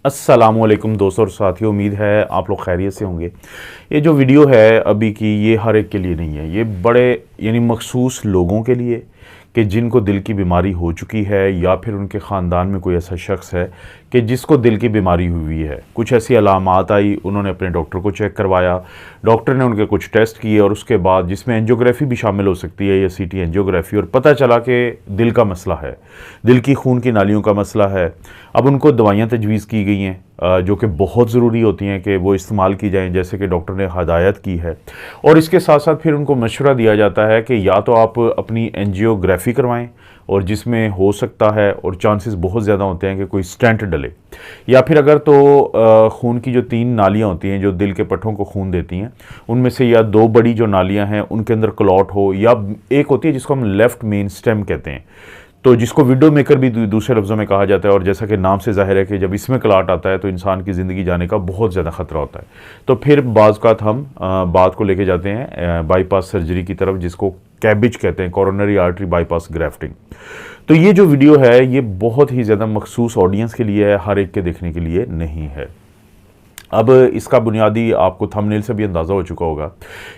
अस्सलामुअलैकुम दोस्तों और साथियों, उम्मीद है आप लोग खैरियत से होंगे। ये जो वीडियो है अभी की, ये हर एक के लिए नहीं है। ये बड़े यानी मखसूस लोगों के लिए कि जिनको दिल की बीमारी हो चुकी है या फिर उनके ख़ानदान में कोई ऐसा शख्स है कि जिसको दिल की बीमारी हुई है। कुछ ऐसी अलामात आई, उन्होंने अपने डॉक्टर को चेक करवाया, डॉक्टर ने उनके कुछ टेस्ट किए और उसके बाद जिसमें एंजियोग्राफी भी शामिल हो सकती है या सीटी एंजियोग्राफी, और पता चला कि दिल का मसला है, दिल की खून की नालियों का मसला है। अब उनको दवाइयाँ तजवीज़ की गई हैं जो कि बहुत ज़रूरी होती हैं कि वो इस्तेमाल की जाएँ, जैसे कि डॉक्टर ने हदायत की है। और इसके साथ साथ फिर उनको मशवरा दिया जाता है कि या तो आप अपनी एंजियोग्राफी करवाएं, और जिसमें हो सकता है और चांसेस बहुत ज़्यादा होते हैं कि कोई स्टेंट डले, या फिर अगर तो खून की जो 3 नालियाँ होती हैं जो दिल के पट्टों को खून देती हैं, उनमें से या 2 बड़ी जो नालियाँ हैं उनके अंदर क्लॉट हो, या एक होती है जिसको हम लेफ़्ट मेन स्टेम कहते हैं, तो जिसको विडो मेकर भी दूसरे लफ्ज़ों में कहा जाता है। और जैसा कि नाम से ज़ाहिर है कि जब इसमें क्लाट आता है तो इंसान की ज़िंदगी जाने का बहुत ज़्यादा ख़तरा होता है। तो फिर बाज़ हम बात को लेके जाते हैं बाईपास सर्जरी की तरफ, जिसको कैबिज कहते हैं, कोरोनरी आर्टरी बाईपास ग्राफ्टिंग। तो ये जो वीडियो है ये बहुत ही ज़्यादा मखसूस ऑडियंस के लिए है, हर एक के देखने के लिए नहीं है। अब इसका बुनियादी आपको थंबनेल से भी अंदाज़ा हो चुका होगा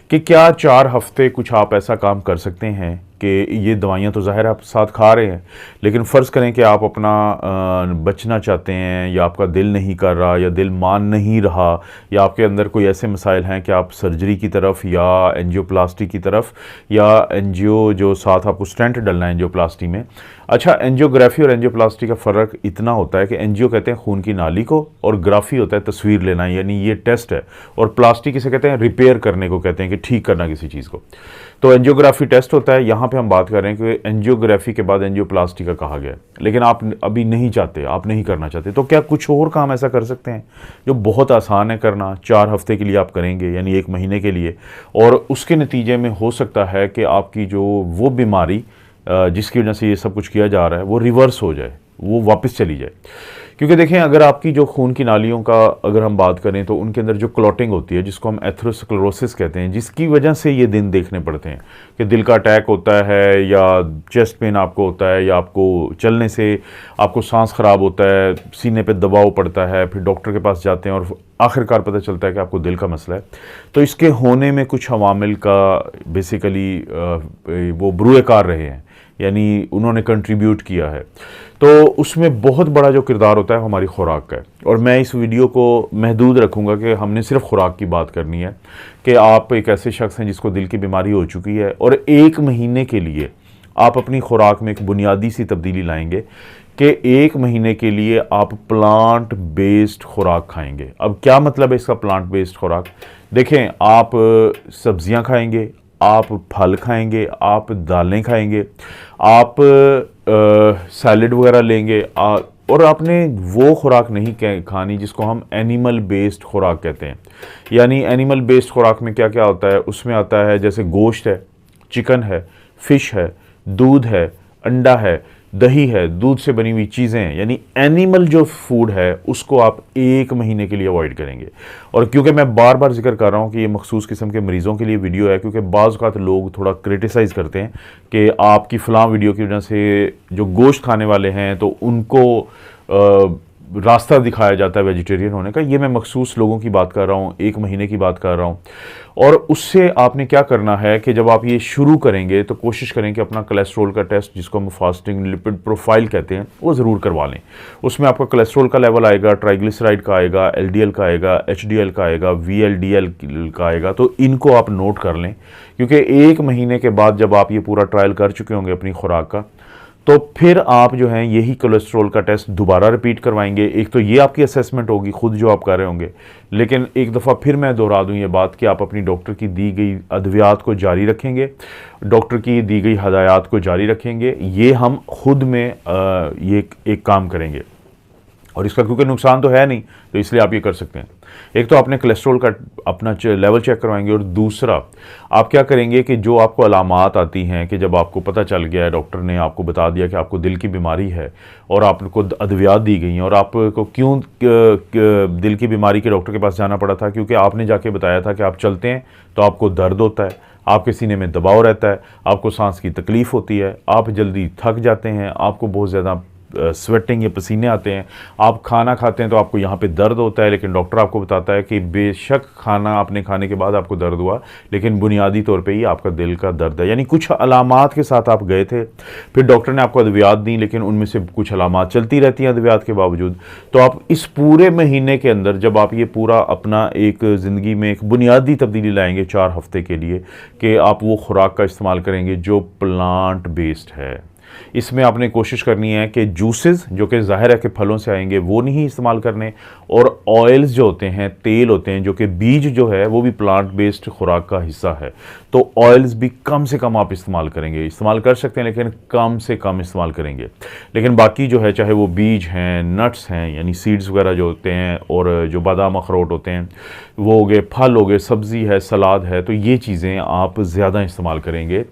कि क्या 4 हफ्ते कुछ आप ऐसा काम कर सकते हैं कि ये दवाइयाँ तो ज़ाहिर आप साथ खा रहे हैं, लेकिन फ़र्ज़ करें कि आप अपना बचना चाहते हैं, या आपका दिल नहीं कर रहा, या दिल मान नहीं रहा, या आपके अंदर कोई ऐसे मसाइल हैं कि आप सर्जरी की तरफ या एंजियोप्लास्टी की तरफ, या एंजियो जो साथ आपको स्टेंट डलना है एंजियोप्लास्टी में। अच्छा, एंजियोग्राफी और एंजियोप्लास्टी का फ़र्क इतना होता है कि एंजियो कहते हैं खून की नाली को, और ग्राफी होता है तस्वीर लेना, यानी ये टेस्ट है, और प्लास्टी किसे कहते हैं, रिपेयर करने को कहते हैं, कि ठीक करना किसी चीज़ को। तो एंजियोग्राफी टेस्ट होता है। यहाँ पे हम बात कर रहे हैं कि एंजियोग्राफी के बाद एंजियोप्लास्टी का कहा गया है, लेकिन आप अभी नहीं चाहते, आप नहीं करना चाहते, तो क्या कुछ और काम ऐसा कर सकते हैं जो बहुत आसान है करना। 4 हफ्ते के लिए आप करेंगे, यानी 1 महीने के लिए, और उसके नतीजे में हो सकता है कि आपकी जो वो बीमारी जिसकी वजह से ये सब कुछ किया जा रहा है वो रिवर्स हो जाए, वो वापस चली जाए। क्योंकि देखें, अगर आपकी जो खून की नालियों का अगर हम बात करें तो उनके अंदर जो क्लॉटिंग होती है, जिसको हम एथेरोस्क्लेरोसिस कहते हैं, जिसकी वजह से ये दिन देखने पड़ते हैं कि दिल का अटैक होता है, या चेस्ट पेन आपको होता है, या आपको चलने से आपको सांस ख़राब होता है, सीने पे दबाव पड़ता है, फिर डॉक्टर के पास जाते हैं और आखिरकार पता चलता है कि आपको दिल का मसला है। तो इसके होने में कुछ अवामिल का बेसिकली वो बुरुएकार रहे हैं, यानी उन्होंने कंट्रीब्यूट किया है। तो उसमें बहुत बड़ा जो किरदार होता है हमारी खुराक का है। और मैं इस वीडियो को महदूद रखूँगा कि हमने सिर्फ खुराक की बात करनी है, कि आप एक ऐसे शख्स हैं जिसको दिल की बीमारी हो चुकी है, और 1 महीने के लिए आप अपनी खुराक में एक बुनियादी सी तब्दीली लाएंगे कि 1 महीने के लिए आप प्लांट बेस्ड खुराक खाएंगे। अब क्या मतलब है इसका, प्लांट बेस्ड खुराक? देखें, आप सब्जियां खाएंगे, आप फल खाएंगे, आप दालें खाएंगे, आप सैलड वगैरह लेंगे, और आपने वो खुराक नहीं खानी जिसको हम एनिमल बेस्ड खुराक कहते हैं। यानी एनिमल बेस्ड खुराक में क्या क्या होता है, उसमें आता है जैसे गोश्त है, चिकन है, फ़िश है, दूध है, अंडा है, दही है, दूध से बनी हुई चीज़ें हैं, यानी एनिमल जो फूड है उसको आप 1 महीने के लिए अवॉइड करेंगे। और क्योंकि मैं बार बार जिक्र कर रहा हूँ कि ये मखसूस किस्म के मरीज़ों के लिए वीडियो है, क्योंकि बाज़ औक़ात लोग थोड़ा क्रिटिसाइज़ करते हैं कि आपकी फ़लाँ वीडियो की वजह से जो गोश्त खाने वाले हैं तो उनको रास्ता दिखाया जाता है वेजिटेरियन होने का। ये मैं मखसूस लोगों की बात कर रहा हूँ, 1 महीने की बात कर रहा हूँ। और उससे आपने क्या करना है कि जब आप ये शुरू करेंगे तो कोशिश करें कि अपना कोलेस्ट्रॉल का टेस्ट, जिसको हम फास्टिंग लिपिड प्रोफाइल कहते हैं, वो ज़रूर करवा लें। उसमें आपका कोलेस्ट्रॉल का लेवल आएगा, ट्राइग्लिसराइड का आएगा, एलडीएल का आएगा, एचडीएल का आएगा, वीएलडीएल का आएगा। तो इनको आप नोट कर लें, क्योंकि 1 महीने के बाद जब आप ये पूरा ट्रायल कर चुके होंगे अपनी खुराक का, तो फिर आप जो हैं यही कोलेस्ट्रॉल का टेस्ट दोबारा रिपीट करवाएंगे। एक तो ये आपकी असेसमेंट होगी खुद जो आप कर रहे होंगे, लेकिन एक दफ़ा फिर मैं दोहरा दूं ये बात कि आप अपनी डॉक्टर की दी गई अद्वियात को जारी रखेंगे, डॉक्टर की दी गई हदायत को जारी रखेंगे। ये हम खुद में ये एक काम करेंगे, और इसका क्योंकि नुकसान तो है नहीं, तो इसलिए आप ये कर सकते हैं। एक तो आपने कोलेस्ट्रॉल का अपना लेवल चेक करवाएंगे, और दूसरा आप क्या करेंगे कि जो आपको अलामात आती हैं, कि जब आपको पता चल गया है, डॉक्टर ने आपको बता दिया कि आपको दिल की बीमारी है और आपको अद्वियात दी गई हैं, और आपको क्यों दिल की बीमारी के डॉक्टर के पास जाना पड़ा था, क्योंकि आपने जाके बताया था कि आप चलते हैं तो आपको दर्द होता है, आपके सीने में दबाव रहता है, आपको सांस की तकलीफ़ होती है, आप जल्दी थक जाते हैं, आपको बहुत ज़्यादा स्वेटिंग या पसीने आते हैं, आप खाना खाते हैं तो आपको यहाँ पे दर्द होता है, लेकिन डॉक्टर आपको बताता है कि बेशक खाना आपने खाने के बाद आपको दर्द हुआ, लेकिन बुनियादी तौर पे ये आपका दिल का दर्द है। यानी कुछ अलामात के साथ आप गए थे, फिर डॉक्टर ने आपको अद्वियात दी, लेकिन उनमें से कुछ अलामात चलती रहती हैं अद्वियात के बावजूद। तो आप इस पूरे महीने के अंदर जब आप ये पूरा अपना एक ज़िंदगी में एक बुनियादी तब्दीली लाएंगे 4 हफ्ते के लिए, कि आप वो खुराक का इस्तेमाल करेंगे जो प्लांट बेस्ड है। इसमें आपने कोशिश करनी है कि जूसेस जो कि ज़ाहिर है कि फलों से आएंगे वो नहीं इस्तेमाल करने, और ऑयल्स जो होते हैं, तेल होते हैं जो कि बीज जो है वो भी प्लांट बेस्ड खुराक का हिस्सा है, तो ऑयल्स भी कम से कम आप इस्तेमाल करेंगे। इस्तेमाल कर सकते हैं लेकिन कम से कम इस्तेमाल करेंगे। लेकिन बाकी जो है, चाहे वो बीज हैं, नट्स हैं यानी सीड्स वगैरह जो होते हैं, और जो बादाम अखरोट होते हैं वो हो गए, फल हो गए, सब्ज़ी है, सलाद है, तो ये चीज़ें आप ज़्यादा इस्तेमाल करेंगे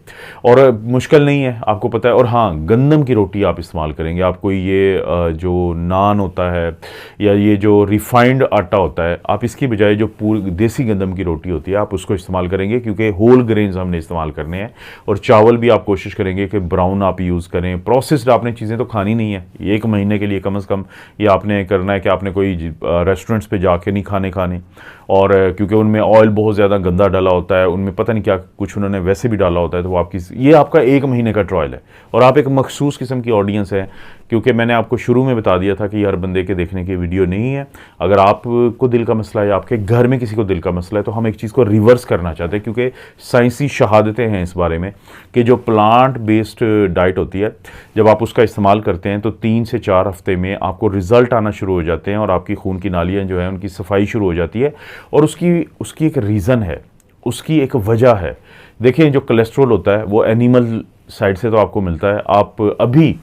और मुश्किल नहीं है, आपको पता है। और हाँ, गंदम की रोटी आप इस्तेमाल करेंगे। आपको ये जो नान होता है या ये जो रिफाइंड आटा होता है, आप इसकी बजाय जो पूरी देसी गंदम की रोटी होती है आप उसको इस्तेमाल करेंगे, क्योंकि होल ग्रेन्स हमने इस्तेमाल करने हैं। और चावल भी आप कोशिश करेंगे कि ब्राउन आप यूज़ करें। प्रोसेस्ड आपने चीज़ें तो खानी नहीं है, 1 महीने के लिए कम से कम ये आपने करना है कि आपने कोई रेस्टोरेंट्स पे जाके नहीं खाने, और क्योंकि उनमें ऑयल बहुत ज़्यादा गंदा डाला होता है, उनमें पता नहीं क्या कुछ उन्होंने वैसे भी डाला होता है। तो वो आपकी, ये आपका 1 महीने का ट्रायल है, और आप एक मखसूस किस्म की ऑडियंस है, क्योंकि मैंने आपको शुरू में बता दिया था कि हर बंदे के देखने की वीडियो नहीं है। अगर आपको दिल का मसला है, आपके घर में किसी को दिल का मसला है, तो हम एक चीज़ को रिवर्स करना चाहते हैं, क्योंकि साइंसी शहादतें हैं इस बारे में कि जो प्लांट बेस्ड डाइट होती है, जब आप उसका इस्तेमाल करते हैं तो 3 से 4 हफ्ते में आपको रिज़ल्ट आना शुरू हो जाते हैं, और आपकी खून की नालियाँ जो हैं उनकी सफाई शुरू हो जाती है। और उसकी एक रीज़न है, उसकी एक वजह है। देखिए, जो कोलेस्ट्रॉल होता है वो एनिमल साइड से तो आपको मिलता है। आप अभी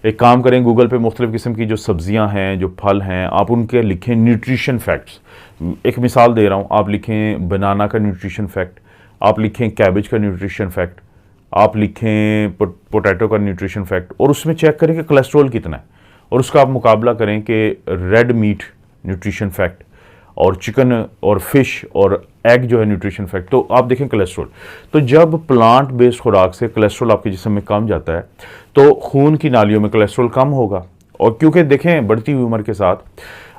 एक काम करें, गूगल पे मुख्तलिफ़ किस्म की जो सब्जियां हैं, जो फल हैं, आप उनके लिखें न्यूट्रिशन फैक्ट्स। एक मिसाल दे रहा हूं, आप लिखें बनाना का न्यूट्रिशन फैक्ट, आप लिखें कैबेज का न्यूट्रिशन फैक्ट, आप लिखें पोटैटो का न्यूट्रिशन फैक्ट, और उसमें चेक करें कि कोलेस्ट्रॉल कितना है, और उसका आप मुकाबला करें कि रेड मीट न्यूट्रिशन फैक्ट और चिकन और फिश और एग जो है न्यूट्रिशन फैक्ट, तो आप देखें कोलेस्ट्रॉल। तो जब प्लांट बेस्ड खुराक से कोलेस्ट्रॉल आपके जिस्म में कम जाता है तो खून की नालियों में कोलेस्ट्रॉल कम होगा। और क्योंकि देखें, बढ़ती हुई उम्र के साथ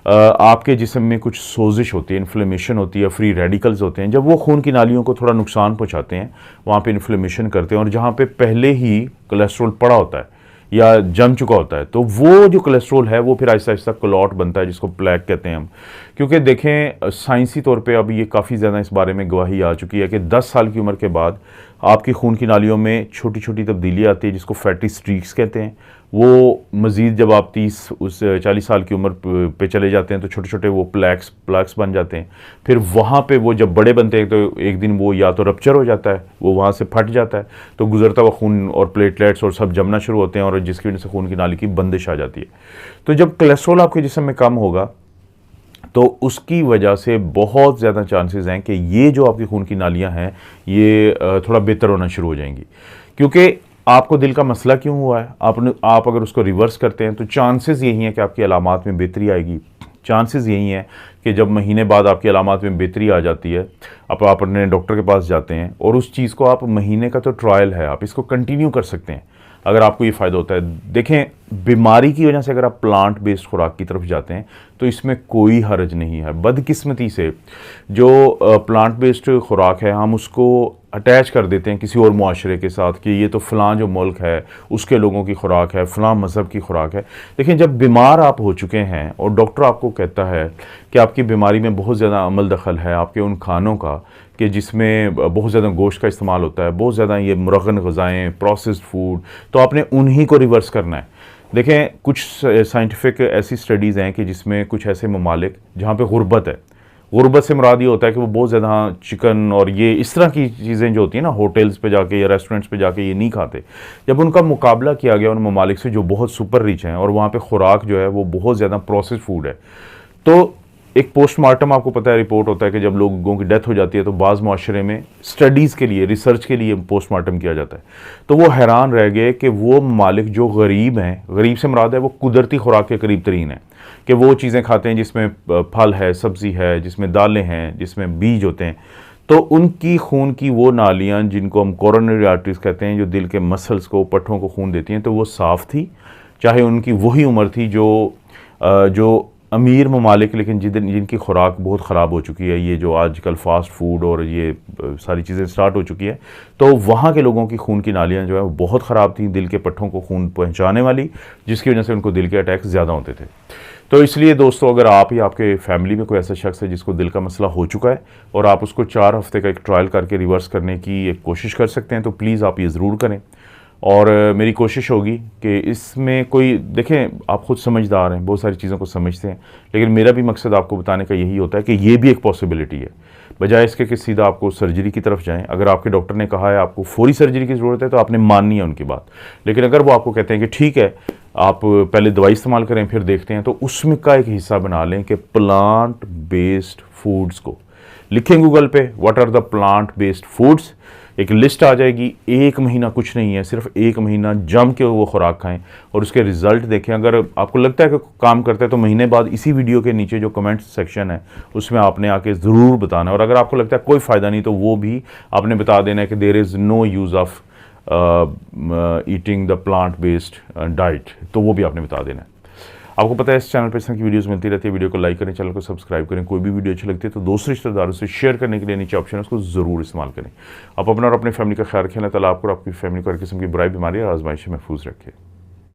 आपके जिस्म में कुछ सोजिश होती है, इन्फ्लेमेशन होती है, फ्री रेडिकल्स होते हैं, जब वो खून की नालियों को थोड़ा नुकसान पहुंचाते हैं, वहाँ पे इन्फ्लेमेशन करते हैं, और जहाँ पे पहले ही कोलेस्ट्रॉल पड़ा होता है या जम चुका होता है, तो वो जो कोलेस्ट्रॉल है वो फिर आहिस्ता आहिस्ता क्लॉट बनता है, जिसको प्लेक कहते हैं हम। क्योंकि देखें, साइंसी तौर पे अब ये काफ़ी ज़्यादा इस बारे में गवाही आ चुकी है कि 10 साल की उम्र के बाद आपकी खून की नालियों में छोटी छोटी तब्दीली आती है, जिसको फैटी स्ट्रीक्स कहते हैं। वो मज़ीद जब आप 40 साल की उम्र पे चले जाते हैं तो छोटे छोटे वो प्लैक्स बन जाते हैं। फिर वहाँ पे वो जब बड़े बनते हैं तो एक दिन वो या तो रप्चर हो जाता है, वो वहाँ से फट जाता है, तो गुजरता हुआ खून और प्लेटलेट्स और सब जमना शुरू होते हैं, और जिसकी वजह से खून की नाली की बंदिश आ जाती है। तो जब कोलेस्ट्रॉल आपके जिस्म में कम होगा तो उसकी वजह से बहुत ज़्यादा चांसेस हैं कि ये जो आपकी खून की नालियाँ हैं ये थोड़ा बेहतर होना शुरू हो जाएंगी। क्योंकि आपको दिल का मसला क्यों हुआ है, आप अगर उसको रिवर्स करते हैं तो चांसेस यही हैं कि आपकी अलामात में बेहतरी आएगी। चांसेस यही हैं कि जब महीने बाद आपकी अलामात में बेहतरी आ जाती है, आप अपने डॉक्टर के पास जाते हैं, और उस चीज़ को आप महीने का तो ट्रायल है, आप इसको कंटिन्यू कर सकते हैं अगर आपको ये फ़ायदा होता है। देखें, बीमारी की वजह से अगर आप प्लांट बेस्ड खुराक की तरफ जाते हैं तो इसमें कोई हर्ज नहीं है। बदकिस्मती से जो प्लांट बेस्ड खुराक है, हम उसको अटैच कर देते हैं किसी और मुआशरे के साथ कि ये तो फ़लाँ जो मुल्क है उसके लोगों की खुराक है, फ़लाँ मज़हब की खुराक है। देखिए, जब बीमार आप हो चुके हैं और डॉक्टर आपको कहता है कि आपकी बीमारी में बहुत ज़्यादा अमल दखल है आपके उन खानों का कि जिसमें बहुत ज़्यादा गोश्त का इस्तेमाल होता है, बहुत ज़्यादा ये मुरगन ग़िज़ाएँ, प्रोसेस्ड फूड, तो आपने उन्हीं को रिवर्स करना है। देखें, कुछ साइंटिफिक ऐसी स्टडीज़ हैं कि जिसमें कुछ ऐसे ममालिक जहाँ पे गुर्बत है, गुर्बत से मुराद ये होता है कि वो बहुत ज़्यादा चिकन और ये इस तरह की चीज़ें जो होती हैं ना, होटल्स पे जाके या रेस्टोरेंट्स पे जाके ये नहीं खाते। जब उनका मुकाबला किया गया उन ममालिक से जो बहुत सुपर रिच हैं और वहाँ पे खुराक जो है वो बहुत ज़्यादा प्रोसेस्ड फूड है, तो एक पोस्टमार्टम, आपको पता है, रिपोर्ट होता है कि जब लोगों की डेथ हो जाती है तो बाज़ माशरे में स्टडीज़ के लिए, रिसर्च के लिए पोस्टमार्टम किया जाता है। तो वो हैरान रह गए कि वो मालिक जो गरीब हैं, गरीब से मुराद है वो कुदरती खुराक के करीब तरीन है, कि वो चीज़ें खाते हैं जिसमें फल है, सब्ज़ी है, जिसमें दालें हैं, जिसमें बीज होते हैं, तो उनकी खून की वो नालियाँ जिनको हम कोरोनरी आर्टरीज कहते हैं, जो दिल के मसल्स को, पट्ठों को खून देती हैं, तो वो साफ़ थी, चाहे उनकी वही उम्र थी जो अमीर ममालिक लेकिन जिनकी खुराक बहुत ख़राब हो चुकी है, ये जो आजकल फ़ास्ट फूड और ये सारी चीज़ें स्टार्ट हो चुकी है, तो वहाँ के लोगों की खून की नालियाँ जो है वो बहुत ख़राब थी, दिल के पट्टों को खून पहुँचाने वाली, जिसकी वजह से उनको दिल के अटैक ज़्यादा होते थे। तो इसलिए दोस्तों, अगर आप या आपके फैमिली में कोई ऐसा शख्स है जिसको दिल का मसला हो चुका है और आप उसको 4 हफ़्ते का एक ट्रायल करके रिवर्स करने की एक कोशिश कर सकते हैं, तो प्लीज़ आप ये ज़रूर करें। और मेरी कोशिश होगी कि इसमें कोई, देखें आप ख़ुद समझदार हैं, बहुत सारी चीज़ों को समझते हैं, लेकिन मेरा भी मकसद आपको बताने का यही होता है कि ये भी एक पॉसिबिलिटी है, बजाय इसके कि सीधा आपको सर्जरी की तरफ जाएं। अगर आपके डॉक्टर ने कहा है आपको फौरी सर्जरी की ज़रूरत है तो आपने माननी है उनकी बात, लेकिन अगर वो आपको कहते हैं कि ठीक है आप पहले दवाई इस्तेमाल करें फिर देखते हैं, तो उसमें का एक हिस्सा बना लें कि प्लांट बेस्ड फूड्स को लिखें गूगल पे, what are the plant based foods, एक लिस्ट आ जाएगी। 1 महीना कुछ नहीं है, सिर्फ 1 महीना जम के वो खुराक खाएं और उसके रिजल्ट देखें। अगर आपको लगता है कि काम करता है तो महीने बाद इसी वीडियो के नीचे जो कमेंट सेक्शन है उसमें आपने आके ज़रूर बताना है, और अगर आपको लगता है कोई फ़ायदा नहीं तो वो भी आपने बता देना है कि there is no use of eating the plant based diet, तो वो भी आपने बता देना है। आपको पता है इस चैनल पर इस तरह की वीडियोस मिलती रहती है। वीडियो को लाइक करें, चैनल को सब्सक्राइब करें, कोई भी वीडियो अच्छी लगती है तो दोस्त रिश्तेदारों से शेयर करने के लिए नीचे ऑप्शन है, उसको ज़रूर इस्तेमाल करें। आप अपना और अपने फैमिली का ख्याल रखें। अल्लाह ताला आपको और आपकी फैमिली को हर किस्म की बुराई, बीमारी और आजमाइश से महफूज रखे।